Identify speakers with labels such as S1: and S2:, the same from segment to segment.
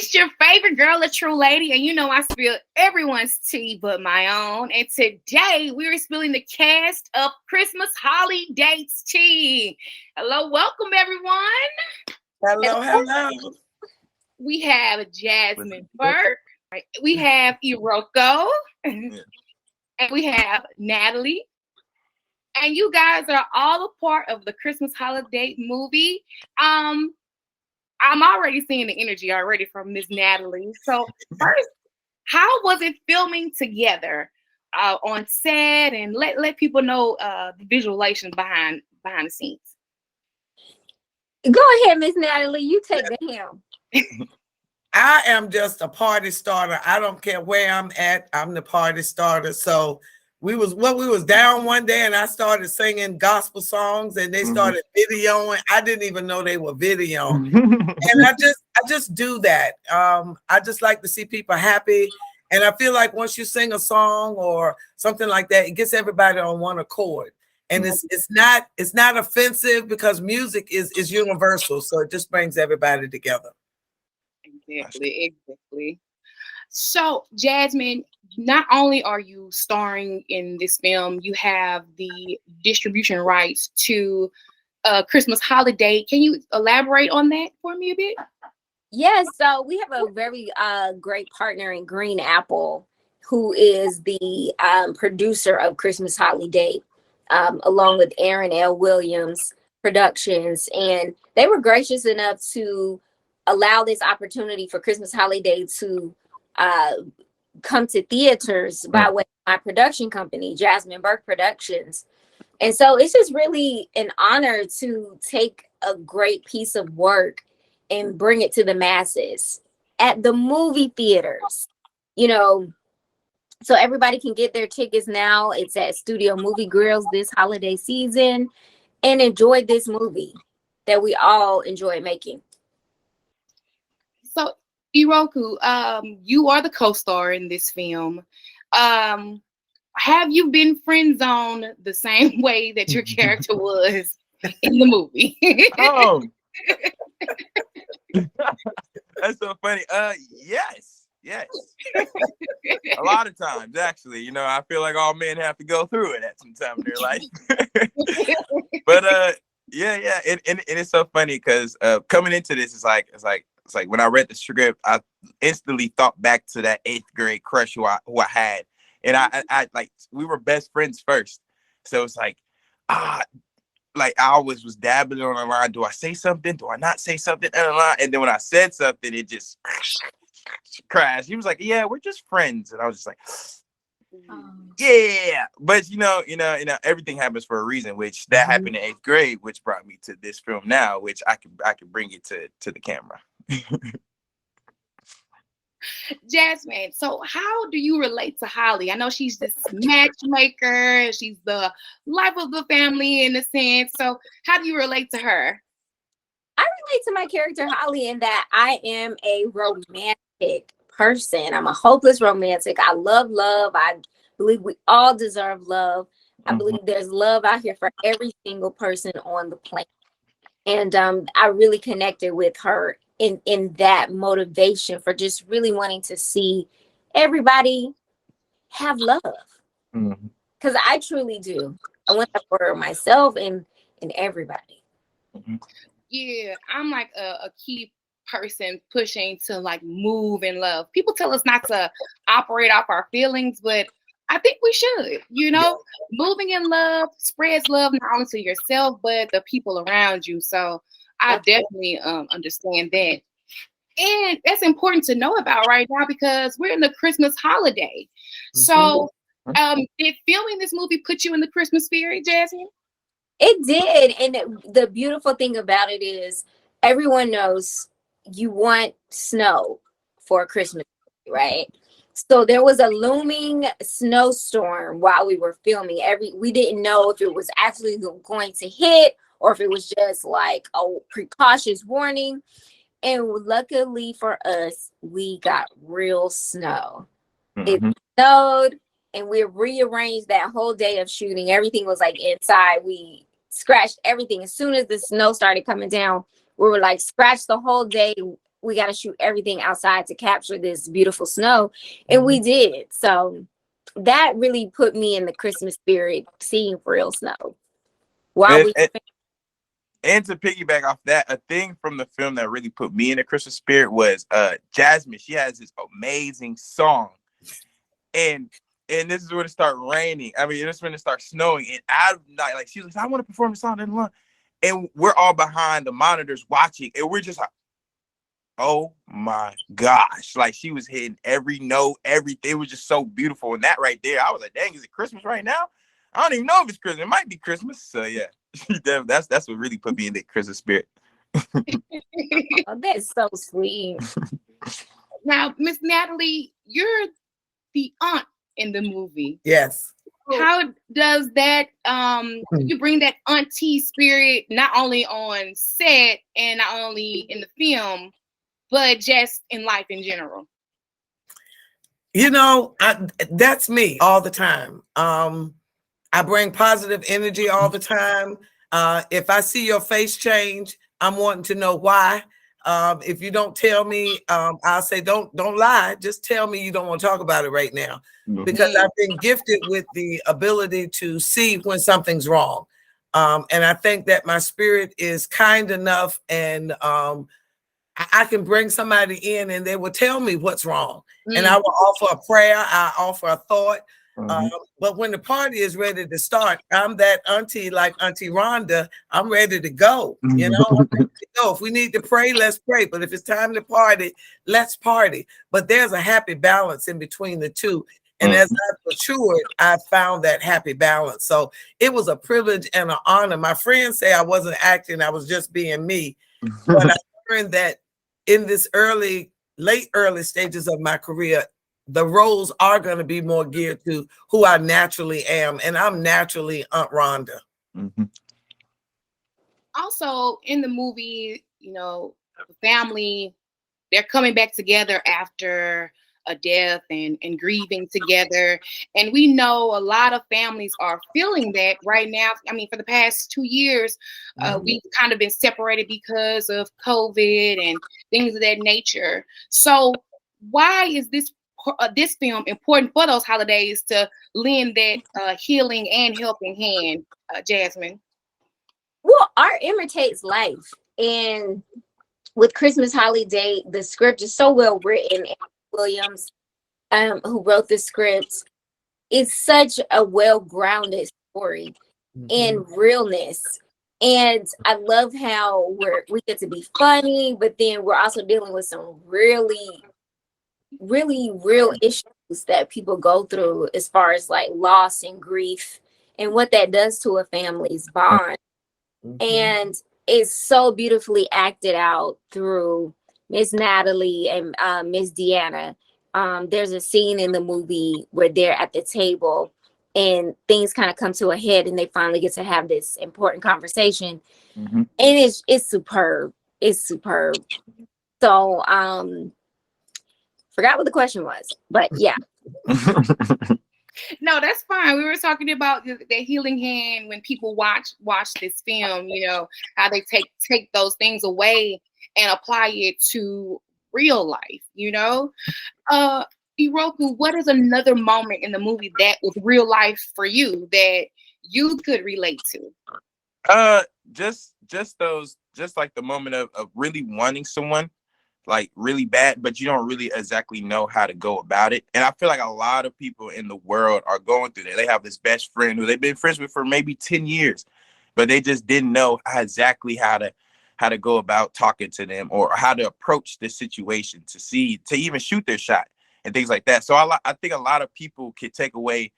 S1: It's your favorite girl, A Tru Lady, and you know I spill everyone's tea but my own. And today we are spilling the cast of Christmas Holidate's tea. Hello, welcome everyone.
S2: Hello, hello.
S1: We have Jasmine Burke. We have Iroko. And we have Matalie. And you guys are all a part of the Christmas Holiday movie. I'm already seeing the energy already from Miss Matalie. So first, how was it filming together on set, and let people know the visualization behind the scenes?
S3: Go ahead, Miss Matalie. You take the helm.
S2: I am just a party starter. I don't care where I'm at. I'm the party starter. So we was down one day and I started singing gospel songs and they started videoing. I didn't even know they were videoing. And I just do that. I just like to see people happy. And I feel like once you sing a song or something like that, it gets everybody on one accord. And it's not offensive because music is universal. So it just brings everybody together.
S1: Exactly. So, Jasmine, not only are you starring in this film, you have the distribution rights to Christmas Holiday. Can you elaborate on that for me a bit?
S3: Yes, so we have a very great partner in Green Apple, who is the producer of Christmas Holiday, along with Aaron L. Williams Productions. And they were gracious enough to allow this opportunity for Christmas Holiday to come to theaters by way of my production company, Jasmine Burke Productions. And so it's just really an honor to take a great piece of work and bring it to the masses at the movie theaters, so everybody can get their tickets now. It's at Studio Movie Grills this holiday season, and enjoy this movie that we all enjoy making.
S1: So, Iroko, you are the co-star in this film. Have you been friend zoned the same way that your character was in the movie?
S4: That's so funny. Yes. A lot of times, actually. I feel like all men have to go through it at some time in their life. But yeah. And it's so funny because coming into this, it's like when I read the script, I instantly thought back to that 8th grade crush who I had. And I like, we were best friends first. So it's like I always was dabbling on the line. Do I say something? Do I not say something? And then when I said something, it just crashed. He was like, yeah, we're just friends. And I was just like, yeah. But everything happens for a reason, which that happened in 8th grade, which brought me to this film now, which I can bring it to the camera.
S1: Jasmine, so how do you relate to Holly? I know she's this matchmaker. She's the life of the family in a sense. So how do you relate to her?
S3: I relate to my character Holly in that I am a romantic person. I'm a hopeless romantic. I love love. I believe we all deserve love. I believe there's love out here for every single person on the planet. And I really connected with her in that motivation for just really wanting to see everybody have love. Because I truly do. I want that for myself and everybody.
S1: Yeah, I'm like a key person pushing to like move in love. People tell us not to operate off our feelings, but I think we should, moving in love spreads love not only to yourself, but the people around you. So I definitely understand that. And that's important to know about right now because we're in the Christmas holiday. So did filming this movie put you in the Christmas spirit, Jasmine?
S3: It did. And the beautiful thing about it is everyone knows you want snow for Christmas, right? So there was a looming snowstorm while we were filming. We didn't know if it was actually going to hit or if it was just like a precautious warning. And luckily for us, we got real snow. It snowed and we rearranged that whole day of shooting. Everything was like inside. We scratched everything. As soon as the snow started coming down, we were like scratched the whole day we got to shoot everything outside to capture this beautiful snow. And we did. So that really put me in the Christmas spirit, seeing real snow. While we
S4: and to piggyback off that, a thing from the film that really put me in the Christmas spirit was Jasmine. She has this amazing song. And this is when it started raining. I mean, this is when it started snowing. And I'm not like, she was like, I want to perform the song in London. And we're all behind the monitors watching. And we're just like, oh my gosh. Like, she was hitting every note, everything. It was just so beautiful. And that right there, I was like, dang, is it Christmas right now? I don't even know if it's Christmas. It might be Christmas. So yeah, that's what really put me in the Christmas spirit.
S3: Oh, that's so sweet.
S1: Now, Miss Natalie, you're the aunt in the movie.
S2: Yes.
S1: How does that you bring that auntie spirit not only on set and not only in the film, but just in life in general?
S2: You know, that's me all the time. I bring positive energy all the time. If I see your face change, I'm wanting to know why. If you don't tell me, I'll say, don't lie. Just tell me you don't want to talk about it right now. Because I've been gifted with the ability to see when something's wrong. And I think that my spirit is kind enough, and I can bring somebody in and they will tell me what's wrong. And I will offer a prayer, I offer a thought. But when the party is ready to start, I'm that auntie, like Auntie Rhonda. I'm ready to go. You know, I'm ready to go. If we need to pray, let's pray. But if it's time to party, let's party. But there's a happy balance in between the two. And as I've matured, I found that happy balance. So it was a privilege and an honor. My friends say I wasn't acting, I was just being me. But I learned that in this late early stages of my career, the roles are going to be more geared to who I naturally am. And I'm naturally Aunt Rhonda.
S1: Also in the movie, you know, the family, they're coming back together after a death and grieving together. And we know a lot of families are feeling that right now. I mean, for the past 2 years, we've kind of been separated because of COVID and things of that nature. So why is this film important for those holidays to lend that healing and helping hand, Jasmine?
S3: Well, art imitates life. And with Christmas Holiday, the script is so well written. Williams, who wrote the script, is such a well-grounded story in realness. And I love how we get to be funny, but then we're also dealing with some really, really real issues that people go through as far as like loss and grief and what that does to a family's bond. And it's so beautifully acted out through Miss Natalie and Miss Deanna. There's a scene in the movie where they're at the table and things kind of come to a head and they finally get to have this important conversation. And it's superb. It's superb. So forgot what the question was, but yeah.
S1: No, that's fine. We were talking about the healing hand when people watch this film, you know, how they take those things away and apply it to real life, you know. Iroko, what is another moment in the movie that was real life for you that you could relate to?
S4: Just like the moment of really wanting someone like really bad, but you don't really exactly know how to go about it. And I feel like a lot of people in the world are going through that. They have this best friend who they've been friends with for maybe 10 years, but they just didn't know exactly how to go about talking to them or how to approach this situation to even shoot their shot and things like that. So I think a lot of people could take away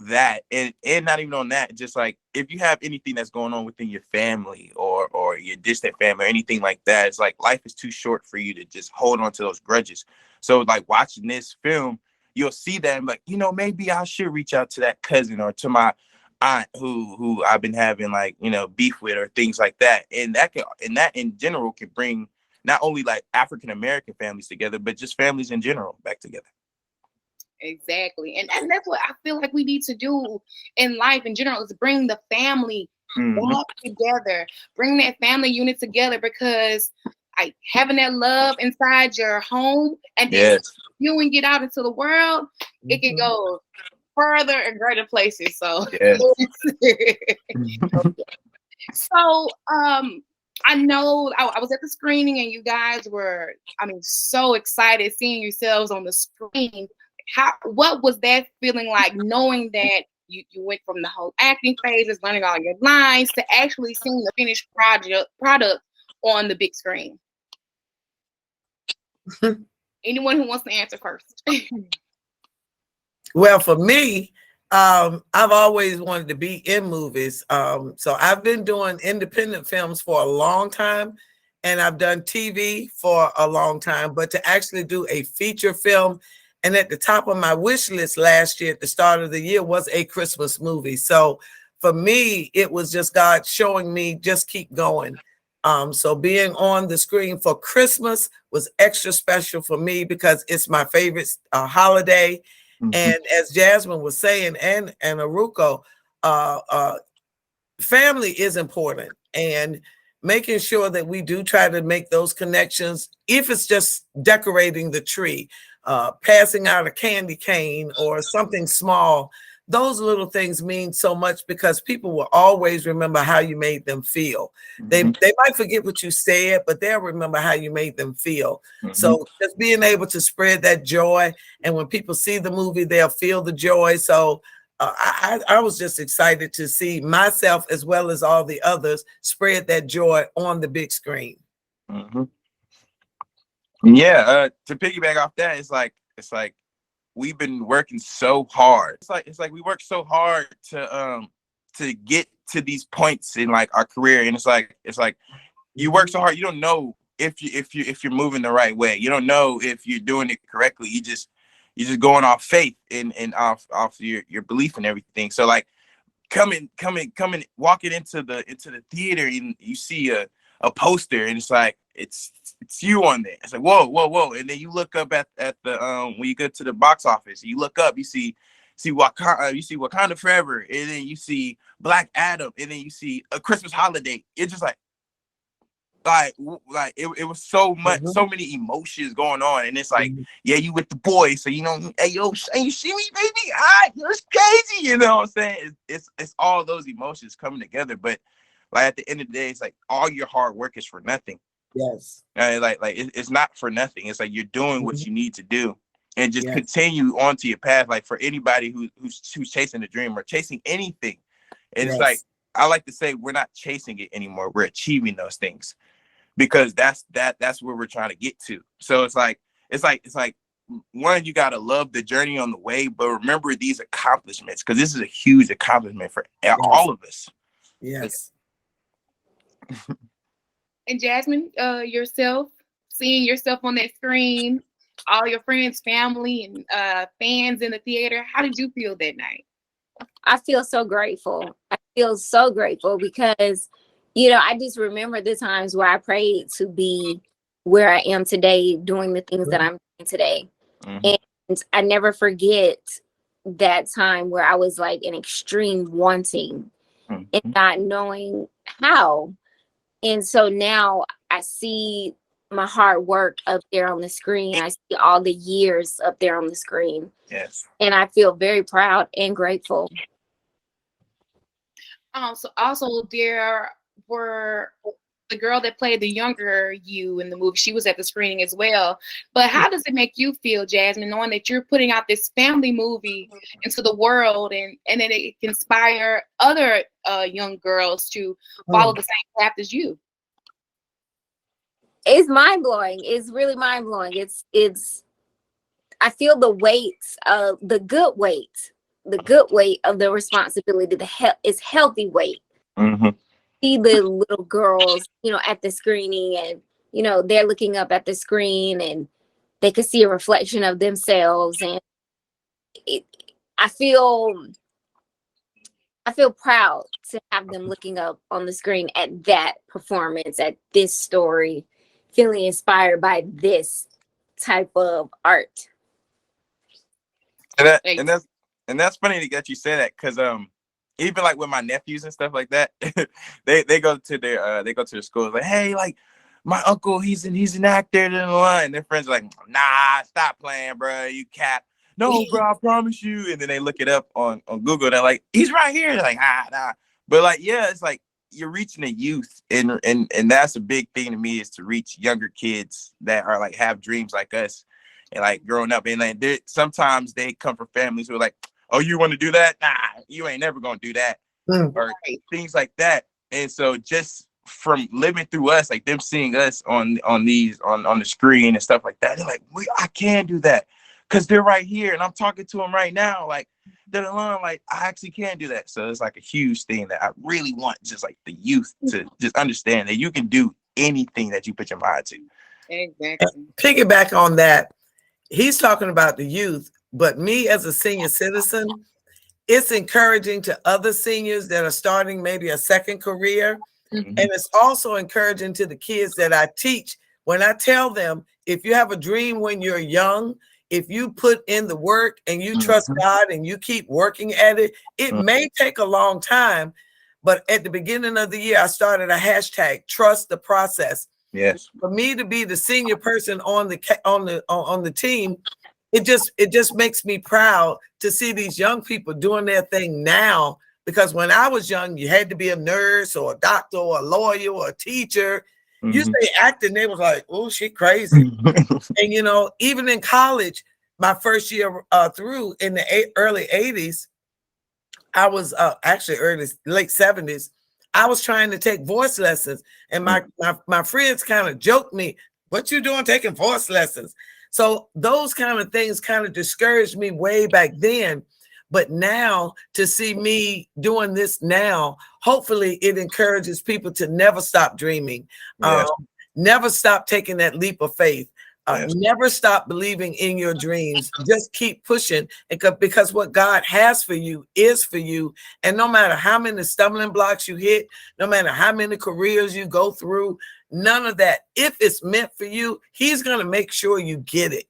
S4: that and not even on that, just like if you have anything that's going on within your family or your distant family or anything like that, it's like life is too short for you to just hold on to those grudges. So like watching this film, you'll see that and like, you know, maybe I should reach out to that cousin or to my aunt who I've been having like, you know, beef with or things like that. And that in general can bring not only like African American families together, but just families in general back together.
S1: Exactly. And that's what I feel like we need to do in life in general, is bring the family back together, bring that family unit together, because like having that love inside your home and then spewing it out into the world, it can go further and greater places. So, so I know I was at the screening and you guys were, I mean, so excited seeing yourselves on the screen. What was that feeling like, knowing that you went from the whole acting phases, learning all your lines, to actually seeing the finished product on the big screen? Anyone who wants to answer first?
S2: Well, for me, I've always wanted to be in movies. So I've been doing independent films for a long time, and I've done TV for a long time, but to actually do a feature film, and at the top of my wish list last year, at the start of the year, was a Christmas movie. So for me, it was just God showing me just keep going. So being on the screen for Christmas was extra special for me because it's my favorite holiday. And as Jasmine was saying, and Iroko, family is important, and making sure that we do try to make those connections, if it's just decorating the tree, passing out a candy cane or something small. Those little things mean so much because people will always remember how you made them feel. They might forget what you said, but they'll remember how you made them feel. So just being able to spread that joy, and when people see the movie, they'll feel the joy. So I was just excited to see myself as well as all the others spread that joy on the big screen.
S4: Yeah, to piggyback off that, it's like we've been working so hard. It's like we work so hard to get to these points in like our career, and it's like you work so hard, you don't know if you're moving the right way. You don't know if you're doing it correctly. You're just going off faith and off your belief and everything. So like coming walking into the theater, and you see a poster, and it's like it's you on there. It's like whoa, and then you look up at the when you go to the box office, you look up, you see Wakanda Forever, and then you see Black Adam, and then you see A Christmas Holiday. It's just like it was so much, so many emotions going on, and it's like, yeah, you with the boys, so you know, hey yo, you see me, baby, it's crazy, you know what I'm saying? It's all those emotions coming together, but like at the end of the day, it's like all your hard work is for nothing.
S2: Yes.
S4: Like it's not for nothing. It's like you're doing what you need to do, and just continue on to your path. Like for anybody who's chasing a dream or chasing anything, and it's like I like to say, we're not chasing it anymore. We're achieving those things, because that's where we're trying to get to. So it's like one, you gotta love the journey on the way, but remember these accomplishments, because this is a huge accomplishment for all of us.
S2: Yes.
S1: And Jasmine, yourself, seeing yourself on that screen, all your friends, family, and fans in the theater, how did you feel that night?
S3: I feel so grateful. I feel so grateful because, you know, I just remember the times where I prayed to be where I am today, doing the things that I'm doing today. And I never forget that time where I was like in extreme wanting and not knowing how. And so now I see my hard work up there on the screen. I see all the years up there on the screen.
S4: Yes.
S3: And I feel very proud and grateful.
S1: So also there were the girl that played the younger you in the movie. She was at the screening as well. But how does it make you feel, Jasmine, knowing that you're putting out this family movie into the world, and then it can inspire other young girls to follow the same path as you?
S3: It's mind blowing. It's really mind blowing. It's. I feel the weight of the good weight of the responsibility. It's healthy weight. See the little girls, you know, at the screening, and you know they're looking up at the screen, and they can see a reflection of themselves, and I feel proud to have them looking up on the screen at that performance, at this story, feeling inspired by this type of art.
S4: And that's funny that you say that, because even like with my nephews and stuff like that, they go to their schools like, hey, like my uncle, he's an actor in the line. Their friends are like, nah, stop playing, bro. You cap. No, bro, I promise you. And then they look it up on Google. They're like, he's right here. They're like, nah. But like, yeah, it's like you're reaching a youth, and that's a big thing to me, is to reach younger kids that are like have dreams like us, and like growing up. And like sometimes they come from families who are like, oh, you want to do that? Nah, you ain't never gonna do that, or things like that. And so just from living through us, like them seeing us on the screen and stuff like that, they're like, I can do that because they're right here and I'm talking to them right now. Like they're alone, like I actually can do that. So it's like a huge thing that I really want just like the youth to just understand that you can do anything that you put your mind to.
S1: Exactly.
S2: Piggyback on that, he's talking about the youth, but me as a senior citizen, it's encouraging to other seniors that are starting maybe a second career.
S1: Mm-hmm.
S2: And it's also encouraging to the kids that I teach when I tell them, if you have a dream when you're young, if you put in the work and you trust God and you keep working at it, it may take a long time. But at the beginning of the year, I started a hashtag, trust the process.
S4: Yes.
S2: For me to be the senior person on the team, it just makes me proud to see these young people doing their thing now. Because when I was young, you had to be a nurse or a doctor or a lawyer or a teacher. You say acting, they was like, oh, she crazy. And, you know, even in college, my first year through in the early 80s, I was actually late 70s. I was trying to take voice lessons. And my friends kind of joked me, what you doing taking voice lessons? So those kind of things kind of discouraged me way back then. But now to see me doing this now, hopefully it encourages people to never stop dreaming, never stop taking that leap of faith, never stop believing in your dreams. Just keep pushing, because what God has for you is for you. And no matter how many stumbling blocks you hit, no matter how many careers you go through, none of that. If it's meant for you, he's going to make sure you get it.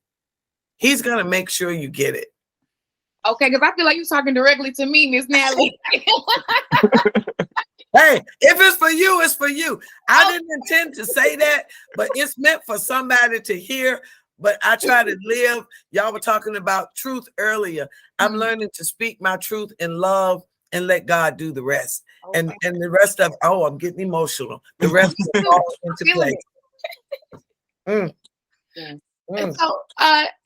S2: He's going to make sure you get it.
S1: Okay, because I feel like you're talking directly to me, Miss Natalie.
S2: Hey, if it's for you, it's for you. I didn't intend to say that, but it's meant for somebody to hear. But I try to live. Y'all were talking about truth earlier. I'm learning to speak my truth in love and let God do the rest. And the rest of, I'm getting emotional. The rest will fall into place.
S1: And so,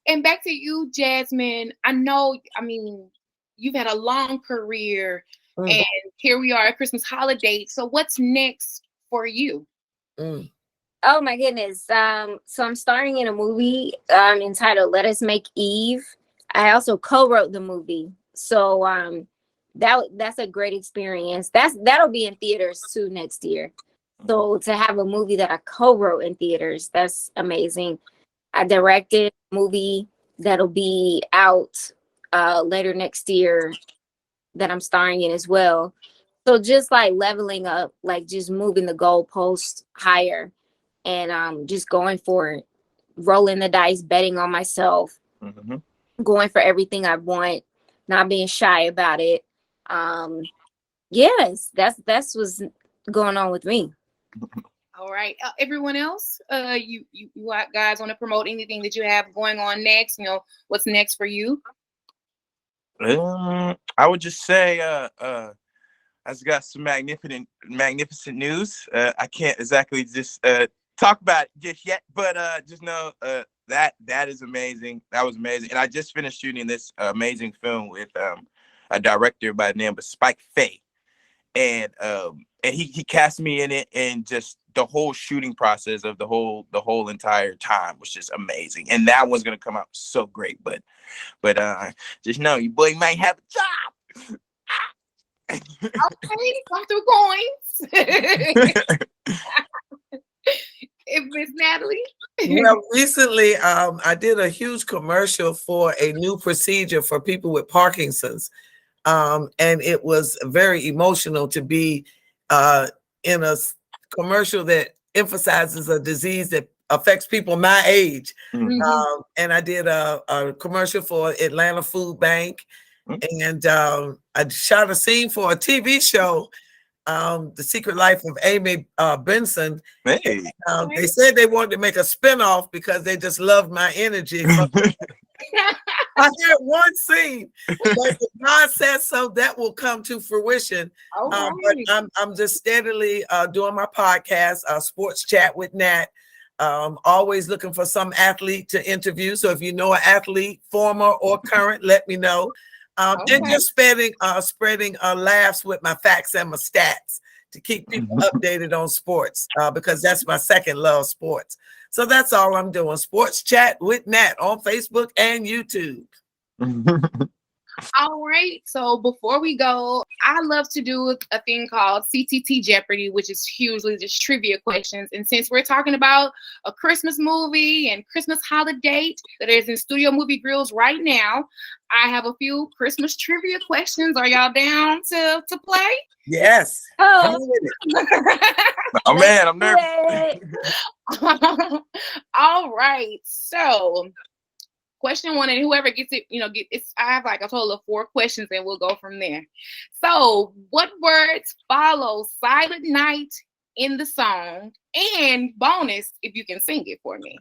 S1: and back to you, Jasmine. I mean, you've had a long career, and here we are at Christmas holiday. So what's next for you?
S3: Oh my goodness. So I'm starring in a movie entitled Let Us Make Eve. I also co-wrote the movie. So that's a great experience. That'll be in theaters too next year. So to have a movie that I co-wrote in theaters, that's amazing. I directed a movie that'll be out later next year that I'm starring in as well. So just like leveling up, like just moving the goalpost higher, and just going for it, rolling the dice, betting on myself, going for everything I want, not being shy about it. Yes, that's what's going on with me.
S1: All right. Everyone else, you guys want to promote anything that you have going on next? You know, what's next for you?
S4: I would just say, I just got some magnificent news. I can't exactly just talk about it just yet, but just know that is amazing. That was amazing. And I just finished shooting this amazing film with a director by the name of Spike Faye. And he cast me in it, and just the whole shooting process of the whole entire time was just amazing. And that one's gonna come out so great. But just know your boy might have a job.
S1: Okay, come through coins. Miss Natalie.
S2: Well, recently I did a huge commercial for a new procedure for people with Parkinson's. And it was very emotional to be in a commercial that emphasizes a disease that affects people my age. And I did a commercial for Atlanta Food Bank, and I shot a scene for a TV show The Secret Life of Amy Benson.
S4: Hey.
S2: They said they wanted to make a spinoff because they just loved my energy. I had one scene, but if God says so, that will come to fruition. But I'm just steadily doing my podcast, Sports Chat with Nat. Always looking for some athlete to interview. So if you know an athlete, former or current, let me know. And just spreading laughs with my facts and my stats to keep people updated on sports, because that's my second love, sports. So that's all I'm doing. Sports Chat with Nat on Facebook and YouTube.
S1: All right. So before we go, I love to do a thing called CTT Jeopardy, which is hugely just trivia questions. And since we're talking about a Christmas movie and Christmas holiday that is in Studio Movie Grills right now, I have a few Christmas trivia questions. Are y'all down to play?
S2: Yes.
S3: Oh,
S4: Oh man, I'm nervous.
S1: All right. So question one, and whoever gets it, I have like a total of 4 questions and we'll go from there. So what words follow Silent Night in the song? And bonus, if you can sing it for me.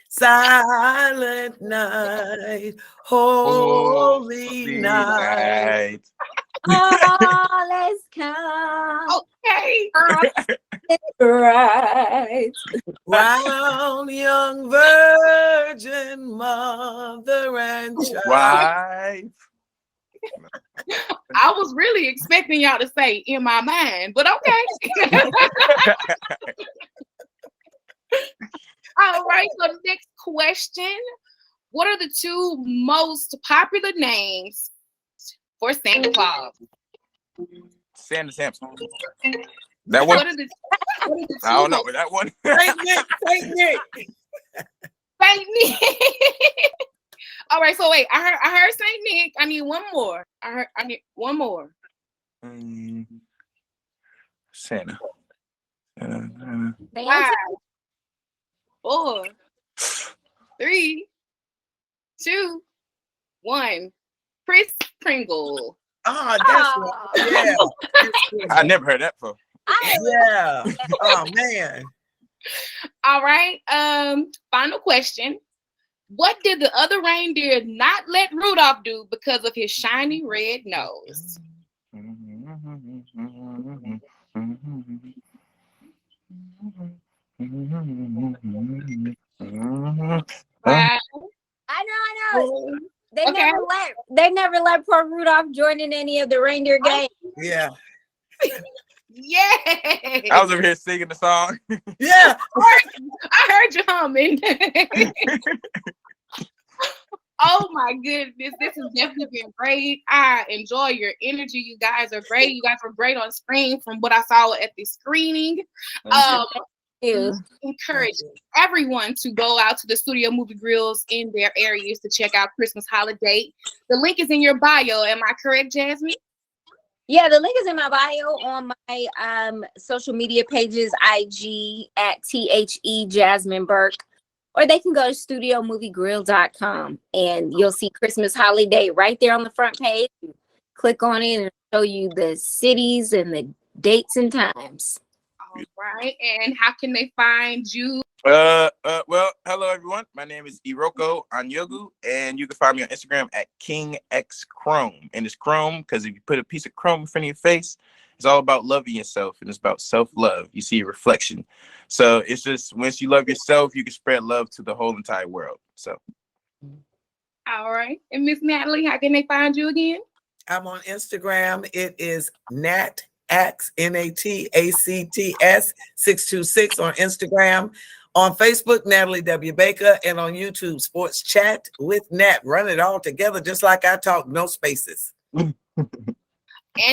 S2: Silent night, holy night.
S3: all is come.
S1: Okay.
S3: Right.
S2: Round young virgin mother and child.
S4: Wife.
S1: I was really expecting y'all to say in my mind, but okay. All right, so the next question. What are the 2 most popular names for Santa Claus?
S4: Santa Samson. That one?
S1: What are the
S4: I don't know, but that one.
S2: Saint Nick.
S1: Saint Nick. All right, so wait, I heard Saint Nick. I need one more. I need one more.
S4: Santa.
S1: 5, 4, 3, 2, 1. Kris Kringle.
S2: Oh, that's right. Yeah.
S4: I never heard that before.
S2: Yeah. Oh man.
S1: All right. Final question. What did the other reindeer not let Rudolph do because of his shiny red nose?
S3: I know. They never let poor Rudolph join in any of the reindeer games.
S2: Yeah.
S1: Yeah.
S4: I was over here singing the song.
S2: Yeah.
S1: I heard you humming. Oh my goodness, this has definitely been great. I enjoy your energy. You guys are great. You guys were great on screen from what I saw at the screening. Encourage everyone to go out to the Studio Movie Grills in their areas to check out Christmas Holiday. The link is in your bio. Am I correct, Jasmine?
S3: Yeah, the link is in my bio on my social media pages, IG at THE Jasmine Burke, or they can go to studiomoviegrill.com and you'll see Christmas Holiday right there on the front page. Click on it and show you the cities and the dates and times.
S1: All right. And how can they find you?
S4: Well, hello everyone. My name is Iroko Anyogu, and you can find me on Instagram at KingXChrome. And it's chrome because if you put a piece of chrome in front of your face, it's all about loving yourself, and it's about self-love. You see a reflection. So it's just once you love yourself, you can spread love to the whole entire world. So.
S1: All right. And Miss Natalie, how can they find you again?
S2: I'm on Instagram. It is NatActs, NATACTS 626 on Instagram. On Facebook, Matalie W. Baker, and on YouTube, Sports Chat with Nat. Run it all together just like I talk, no spaces.
S1: And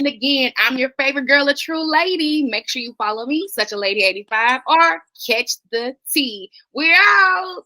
S1: again, I'm your favorite girl, A Tru Lady. Make sure you follow me, Such a Lady 85, or catch the tea. We're out.